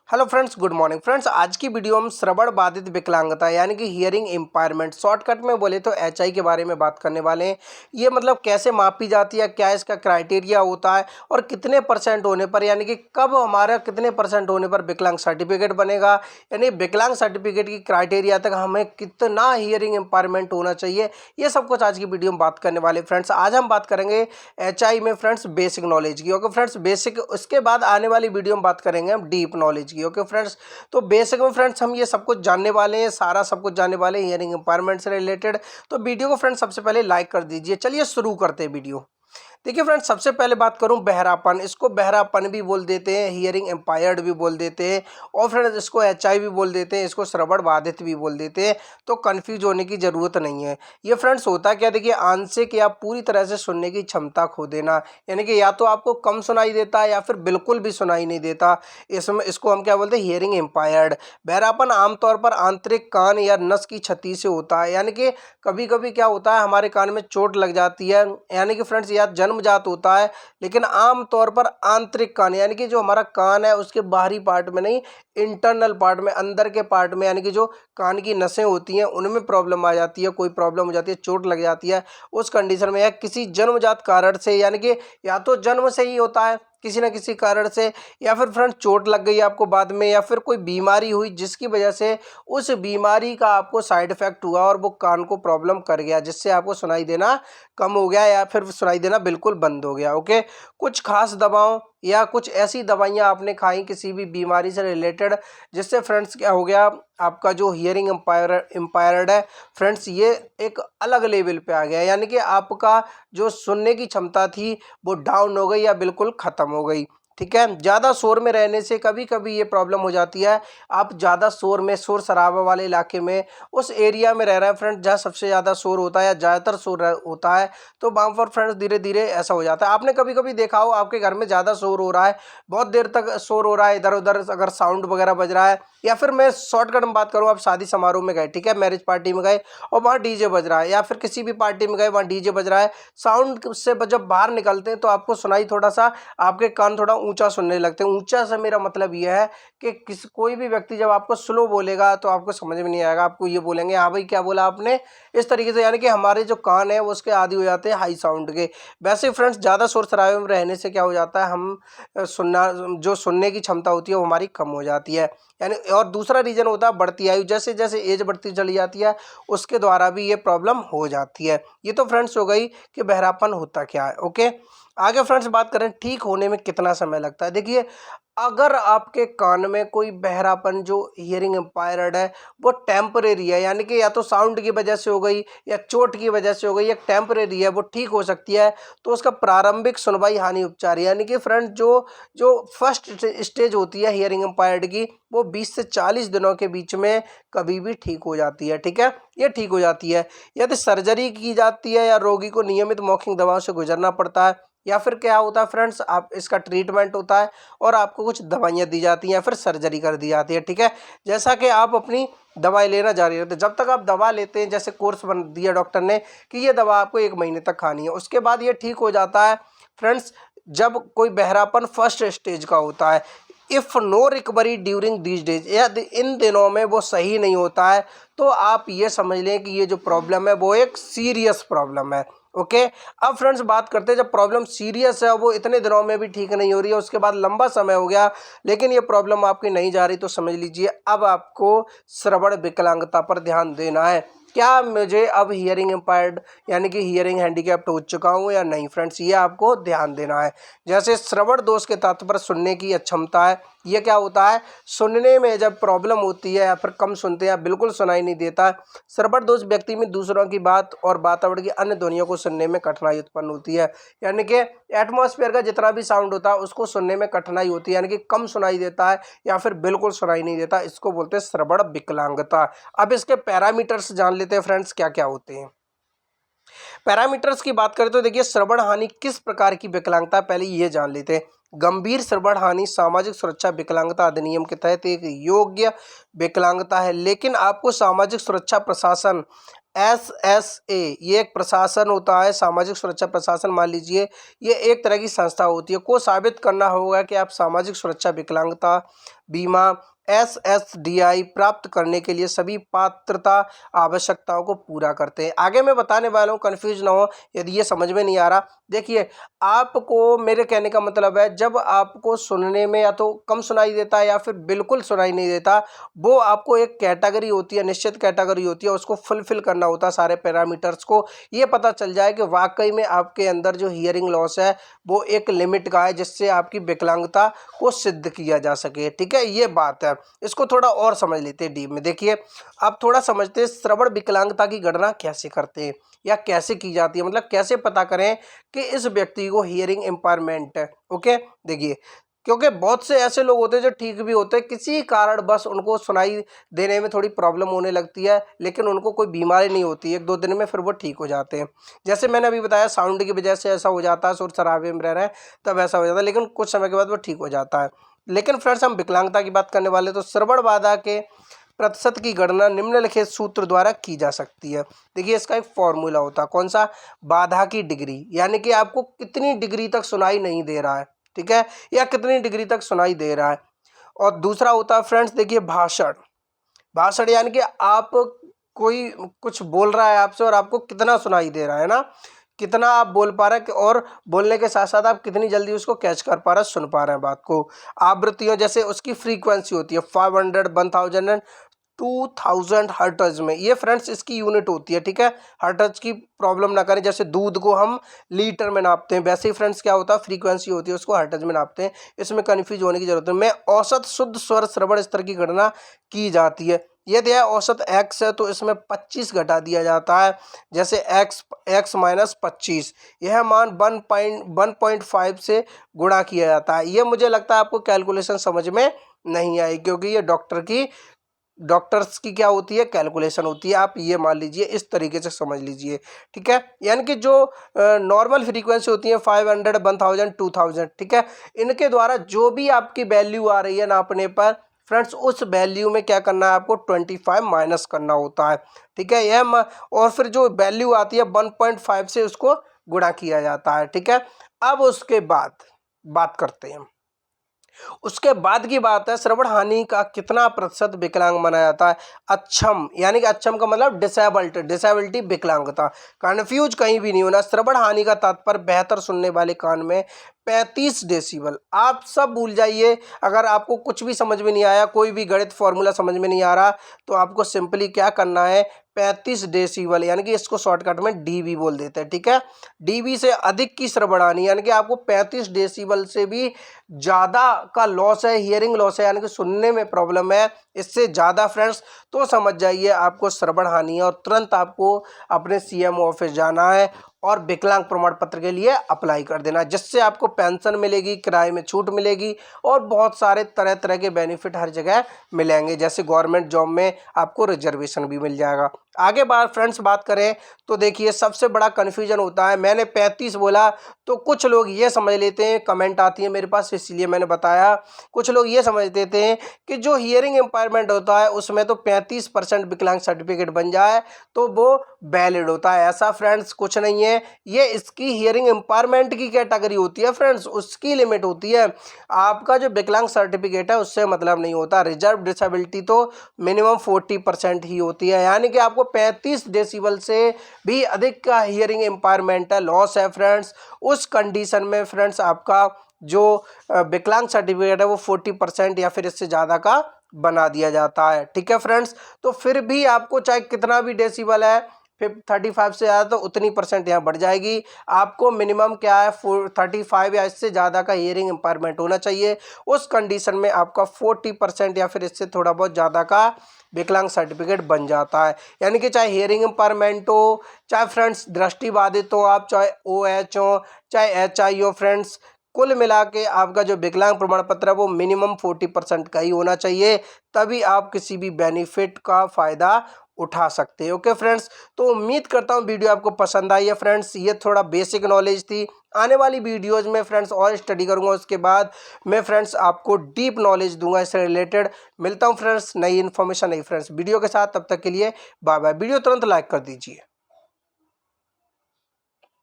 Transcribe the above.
Hello friends, good morning friends. आज की video हम श्रवण बाधित विकलांगता यानी कि हियरिंग इम्पायरमेंट, शॉर्टकट में बोले तो एचआई के बारे में बात करने वाले हैं। ये मतलब कैसे मापी जाती है, क्या इसका क्राइटेरिया होता है और कितने परसेंट होने पर यानी कि कब हमारा कितने परसेंट होने पर विकलांग सर्टिफिकेट बनेगा, यानी विकलांग सर्टिफिकेट की क्राइटेरिया तक हमें कितना हियरिंग इम्पायरमेंट होना चाहिए, ये सब कुछ आज की वीडियो में बात करने वाले फ्रेंड्स। आज हम बात करेंगे एचआई में फ्रेंड्स बेसिक नॉलेज की। ओके फ्रेंड्स, बेसिक, उसके बाद आने वाली वीडियो में बात करेंगे हम डीप नॉलेज की। ओके फ्रेंड्स, तो बेसिक में फ्रेंड्स हम ये सब कुछ जानने वाले हैं, सारा सब कुछ जानने वाले हैं हियरिंग इम्पायरमेंट से रिलेटेड। तो वीडियो को फ्रेंड्स सबसे पहले लाइक कर दीजिए। चलिए शुरू करते हैं वीडियो। देखिए फ्रेंड्स, सबसे पहले बात करूं बहरापन। इसको बहरापन भी बोल देते हैं, हियरिंग एम्पायर्ड भी बोल देते हैं और फ्रेंड्स इसको एचआई भी बोल देते हैं, इसको श्रवण बाधित भी बोल देते हैं। तो कंफ्यूज होने की ज़रूरत नहीं है। ये फ्रेंड्स होता क्या, देखिए, आंशिक या पूरी तरह से सुनने की क्षमता खो देना, यानी कि या तो आपको कम सुनाई देता है या फिर बिल्कुल भी सुनाई नहीं देता। इसमें इसको हम क्या बोलते हैं, हियरिंग एम्पायर्ड। बहरापन आमतौर पर आंतरिक कान या नस की क्षति से होता है, यानी कि कभी कभी क्या होता है, हमारे कान में चोट लग जाती है, यानी कि फ्रेंड्स या जन्मजात होता है, लेकिन आम तौर पर आंतरिक कान यानी कि जो हमारा कान है उसके बाहरी पार्ट में नहीं, इंटरनल पार्ट में, अंदर के पार्ट में, यानी कि जो कान की नसें होती हैं उनमें प्रॉब्लम आ जाती है, कोई प्रॉब्लम हो जाती है, चोट लग जाती है। उस कंडीशन में या किसी जन्मजात कारण से, यानी कि या तो जन्म से ही होता है किसी न किसी कारण से, या फिर फ्रेंड चोट लग गई आपको बाद में, या फिर कोई बीमारी हुई जिसकी वजह से उस बीमारी का आपको साइड इफेक्ट हुआ और वो कान को प्रॉब्लम कर गया, जिससे आपको सुनाई देना कम हो गया या फिर सुनाई देना बिल्कुल बंद हो गया। ओके, कुछ खास दवाओं या कुछ ऐसी दवाइयाँ आपने खाई किसी भी बीमारी से रिलेटेड, जिससे फ्रेंड्स क्या हो गया, आपका जो हियरिंग इम्पायर्ड है फ्रेंड्स, ये एक अलग लेवल पे आ गया, यानी कि आपका जो सुनने की क्षमता थी वो डाउन हो गई या बिल्कुल ख़त्म हो गई। ठीक है, ज़्यादा शोर में रहने से कभी कभी ये प्रॉब्लम हो जाती है। आप ज़्यादा शोर में, शोर शराबा वाले इलाके में, उस एरिया में रह रहे हैं फ्रेंड्स जहाँ सबसे ज़्यादा शोर होता है या ज़्यादातर शोर होता है, तो वहाँ पर फ्रेंड्स धीरे धीरे ऐसा हो जाता है। आपने कभी कभी देखा हो आपके घर में ज़्यादा शोर हो रहा है, बहुत देर तक शोर हो रहा है, इधर उधर अगर साउंड वगैरह बज रहा है, या फिर मैं शॉर्टकट में बात करूँ, आप शादी समारोह में गए, ठीक है, मैरिज पार्टी में गए और वहाँ डीजे बज रहा है, या फिर किसी भी पार्टी में गए वहाँ डीजे बज रहा है, साउंड से जब बाहर निकलते हैं तो आपको सुनाई थोड़ा सा, आपके कान थोड़ा ऊंचा सुनने लगते हैं। ऊंचा से मेरा मतलब यह है कि कोई भी व्यक्ति जब आपको स्लो बोलेगा तो आपको समझ में नहीं आएगा, आपको ये बोलेंगे हाँ भाई क्या बोला आपने, इस तरीके से, यानी कि हमारे जो कान है वो उसके आदी हो जाते हैं हाई साउंड के। वैसे फ्रेंड्स ज़्यादा शोर शराबे में रहने से क्या हो जाता है, हम सुनने की क्षमता होती है वो हमारी कम हो जाती है, यानी। और दूसरा रीज़न होता है बढ़ती आयु, जैसे जैसे एज बढ़ती चली जाती है उसके द्वारा भी ये प्रॉब्लम हो जाती है। ये तो फ्रेंड्स हो गई कि बहरापन होता क्या है। ओके, आगे फ्रेंड्स बात करें ठीक होने में कितना समय लगता है। देखिए, अगर आपके कान में कोई बहरापन जो हियरिंग इम्पायर्ड है वो टेम्परेरी है, यानी कि या तो साउंड की वजह से हो गई या चोट की वजह से हो गई, या टेम्परेरी है, वो ठीक हो सकती है, तो उसका प्रारंभिक सुनवाई हानि उपचार, यानी कि फ्रेंड जो जो फर्स्ट स्टेज होती है हियरिंग इम्पायर्ड की, वो 20 से 40 दिनों के बीच में कभी भी ठीक हो जाती है। ठीक है, ये ठीक हो जाती है। यदि सर्जरी की जाती है या रोगी को नियमित मौखिक दवाओं से गुजरना पड़ता है, या फिर क्या होता है फ्रेंड्स, आप इसका ट्रीटमेंट होता है और आपको कुछ दवाइयाँ दी जाती हैं या फिर सर्जरी कर दी जाती है। ठीक है, जैसा कि आप अपनी दवाई लेना जारी रखते हैं, जब तक आप दवा लेते हैं, जैसे कोर्स बन दिया डॉक्टर ने कि ये दवा आपको 1 महीने तक खानी है, उसके बाद ये ठीक हो जाता है फ्रेंड्स। जब कोई बहरापन फर्स्ट स्टेज का होता है, if no recovery during these days, यदि इन दिनों में वो सही नहीं होता है, तो आप ये समझ लें कि ये जो प्रॉब्लम है वो एक सीरियस प्रॉब्लम है। ओके, अब फ्रेंड्स बात करते हैं, जब प्रॉब्लम सीरियस है, वो इतने दिनों में भी ठीक नहीं हो रही है, उसके बाद लंबा समय हो गया लेकिन ये प्रॉब्लम आपकी नहीं जा रही, तो समझ लीजिए अब आपको श्रवण विकलांगता पर ध्यान देना है। क्या मुझे अब हियरिंग इम्पायर्ड यानी कि हियरिंग हैंडीकैप्ड हो चुका हूँ या नहीं फ्रेंड्स, ये आपको ध्यान देना है। जैसे श्रवण दोष के तात्पर्य सुनने की अक्षमता है। ये क्या होता है, सुनने में जब प्रॉब्लम होती है या फिर कम सुनते हैं या बिल्कुल सुनाई नहीं देता, श्रवण दोष व्यक्ति में दूसरों की बात और वातावरण की अन्य ध्वनियों को सुनने में कठिनाई उत्पन्न होती है, यानी कि एटमॉस्फेयर का जितना भी साउंड होता है उसको सुनने में कठिनाई होती है, यानी कि कम सुनाई देता है या फिर बिल्कुल सुनाई नहीं देता, इसको बोलते हैं श्रवण विकलांगता। अब इसके पैरामीटर्स जान लेते हैं फ्रेंड्स, क्या क्या होते हैं। पैरामीटर्स की बात करें तो देखिए, श्रवण हानि किस प्रकार की विकलांगता, पहले ये जान लेते हैं। गंभीर श्रवण हानि सामाजिक सुरक्षा विकलांगता अधिनियम के तहत एक योग्य विकलांगता है, लेकिन आपको सामाजिक सुरक्षा प्रशासन SSA, ये एक प्रशासन होता है, सामाजिक सुरक्षा प्रशासन मान लीजिए, ये एक तरह की संस्था होती है, को साबित करना होगा कि आप सामाजिक सुरक्षा विकलांगता बीमा SSDI प्राप्त करने के लिए सभी पात्रता आवश्यकताओं को पूरा करते हैं। आगे मैं बताने वाला हूँ, कन्फ्यूज ना हो यदि ये समझ में नहीं आ रहा। देखिए, आपको मेरे कहने का मतलब है, जब आपको सुनने में या तो कम सुनाई देता है या फिर बिल्कुल सुनाई नहीं देता, वो आपको एक कैटेगरी होती है, निश्चित कैटेगरी होती है, उसको फुलफिल करना होता है सारे पैरामीटर्स को। ये पता चल जाए कि वाकई में आपके अंदर जो हियरिंग लॉस है वो एक लिमिट का है, जिससे आपकी विकलांगता को सिद्ध किया जा सके। ठीक है, ये बात है। इसको थोड़ा और समझ लेते हैं डीप में। देखिए, अब थोड़ा समझते हैं श्रवण विकलांगता की गणना कैसे करते हैं या कैसे की जाती है, मतलब कैसे पता करें कि इस व्यक्ति को हियरिंग इम्पायरमेंट है। ओके, देखिए, क्योंकि बहुत से ऐसे लोग होते हैं जो ठीक भी होते हैं, किसी कारण बस उनको सुनाई देने में थोड़ी प्रॉब्लम होने लगती है, लेकिन उनको कोई बीमारी नहीं होती, 1-2 दिन में फिर वो ठीक हो जाते हैं। जैसे मैंने अभी बताया, साउंड की वजह से ऐसा हो जाता है, शोर शराबे में रह रहे हैं तब ऐसा हो जाता है, लेकिन कुछ समय के बाद वो ठीक हो जाता है। लेकिन फ्रेंड्स, हम विकलांगता की बात करने वाले, तो श्रवण बाधा के प्रतिशत की गणना निम्नलिखित सूत्र द्वारा की जा सकती है। देखिए, इसका एक फॉर्मूला होता है, कौन सा? बाधा की डिग्री, यानी कि आपको कितनी डिग्री तक सुनाई नहीं दे रहा है, ठीक है, या कितनी डिग्री तक सुनाई दे रहा है। और दूसरा होता है फ्रेंड्स, देखिए, भाषण। भाषण यानी कि आप कोई कुछ बोल रहा है आपसे और आपको कितना सुनाई दे रहा है ना, कितना आप बोल पा रहे हैं, और बोलने के साथ साथ आप कितनी जल्दी उसको कैच कर पा रहे हैं, सुन पा रहे हैं बात को। आवृत्तियों, जैसे उसकी फ्रीक्वेंसी होती है 500, 1000 एंड 2000 हर्ट्ज में, ये फ्रेंड्स इसकी यूनिट होती है। ठीक है, हर्ट्ज की प्रॉब्लम ना करें, जैसे दूध को हम लीटर में नापते हैं, वैसे ही फ्रेंड्स क्या होता है, फ्रीक्वेंसी होती है, उसको हर्ट्ज में नापते हैं। इसमें कन्फ्यूज होने की जरूरत है। में औसत शुद्ध स्वर श्रवण स्तर की गणना की जाती है। यदि यह औसत x है तो इसमें 25 घटा दिया जाता है, जैसे x माइनस 25, यह मान 1.5 से गुणा किया जाता है। ये मुझे लगता है आपको कैलकुलेशन समझ में नहीं आई, क्योंकि ये डॉक्टर्स की क्या होती है, कैलकुलेशन होती है। आप ये मान लीजिए, इस तरीके से समझ लीजिए। ठीक है, यानी कि जो नॉर्मल फ्रीक्वेंसी होती है 500, 1000, 2000, ठीक है, इनके द्वारा जो भी आपकी वैल्यू आ रही है नापने पर फ्रेंड्स, उस वैल्यू में क्या करना है आपको, 25 माइनस करना होता है। ठीक है, और फिर जो वैल्यू आती है 1.5 से उसको गुणा किया जाता है। ठीक है, अब उसके बाद बात करते हैं, उसके बाद की बात है, श्रवण हानि का कितना प्रतिशत विकलांग माना जाता है। अक्षम, यानी कि अक्षम का मतलब डिसेबिलिटी, विकलांगता। कन्फ्यूज कहीं भी नहीं होना। श्रवण हानि का तात्पर्य बेहतर सुनने वाले कान में 35 डेसिबल। आप सब भूल जाइए, अगर आपको कुछ भी समझ में नहीं आया, कोई भी गणित फॉर्मूला समझ में नहीं आ रहा, तो आपको सिंपली क्या करना है, 35 डेसिबल, यानी कि इसको शॉर्टकट में डीबी बोल देते हैं। ठीक है, डीबी से अधिक की श्रवण हानि, यानी कि आपको 35 डेसिबल से भी ज़्यादा का लॉस है, हियरिंग लॉस है, यानी कि सुनने में प्रॉब्लम है, इससे ज़्यादा फ्रेंड्स, तो समझ जाइए आपको श्रवण हानि है, और तुरंत आपको अपने CMO ऑफिस जाना है और विकलांग प्रमाण पत्र के लिए अप्लाई कर देना, जिससे आपको पेंशन मिलेगी, किराए में छूट मिलेगी, और बहुत सारे तरह तरह के बेनिफिट हर जगह मिलेंगे। जैसे गवर्नमेंट जॉब में आपको रिजर्वेशन भी मिल जाएगा। आगे फ्रेंड्स बात करें तो देखिए, सबसे बड़ा कन्फ्यूजन होता है, मैंने 35 बोला तो कुछ लोग ये समझ लेते हैं, कमेंट आती है मेरे पास इसलिए मैंने बताया, कुछ लोग ये समझ लेते हैं कि जो हियरिंग इम्पायरमेंट होता है उसमें तो 35% विकलांग सर्टिफिकेट बन जाए तो वो वैलिड होता है। ऐसा फ्रेंड्स कुछ नहीं है, ये इसकी हियरिंग इम्पायरमेंट की कैटेगरी होती है फ्रेंड्स, उसकी लिमिट होती है। आपका जो विकलांग सर्टिफिकेट है उससे मतलब नहीं होता। रिजर्व डिसेबिलिटी तो मिनिमम 40% ही होती है, यानी कि आपको 35 डेसिबल से भी अधिक का हियरिंग इम्पायरमेंट है, लॉस है फ्रेंड्स, उस कंडीशन में फ्रेंड्स आपका जो विकलांग सर्टिफिकेट है वो 40% या फिर इससे ज़्यादा का बना दिया जाता है। ठीक है फ्रेंड्स, तो फिर भी आपको चाहे कितना भी डेसिबल है, फिर 35 से ज़्यादा तो उतनी परसेंट यहाँ बढ़ जाएगी। आपको मिनिमम क्या है, 35 या इससे ज़्यादा का हियरिंग इम्पायरमेंट होना चाहिए। उस कंडीशन में आपका 40% या फिर इससे थोड़ा बहुत ज़्यादा का विकलांग सर्टिफिकेट बन जाता है। यानी कि चाहे हियरिंग इम्पायरमेंट हो, चाहे फ्रेंड्स दृष्टिबाधित हो आप, चाहे OH हो, चाहे HI हो फ्रेंड्स, कुल मिला के आपका जो विकलांग प्रमाण पत्र है वो मिनिमम 40% का ही होना चाहिए, तभी आप किसी भी बेनिफिट का फ़ायदा उठा सकते हैं। ओके फ्रेंड्स, तो उम्मीद करता हूँ वीडियो आपको पसंद आई है फ्रेंड्स। ये थोड़ा बेसिक नॉलेज थी। आने वाली वीडियोज में फ्रेंड्स और स्टडी करूँगा, उसके बाद मैं फ्रेंड्स आपको डीप नॉलेज दूंगा इससे रिलेटेड। मिलता हूँ फ्रेंड्स नई इन्फॉर्मेशन, नई फ्रेंड्स वीडियो के साथ। तब तक के लिए बाय बाय। वीडियो तुरंत लाइक कर दीजिए।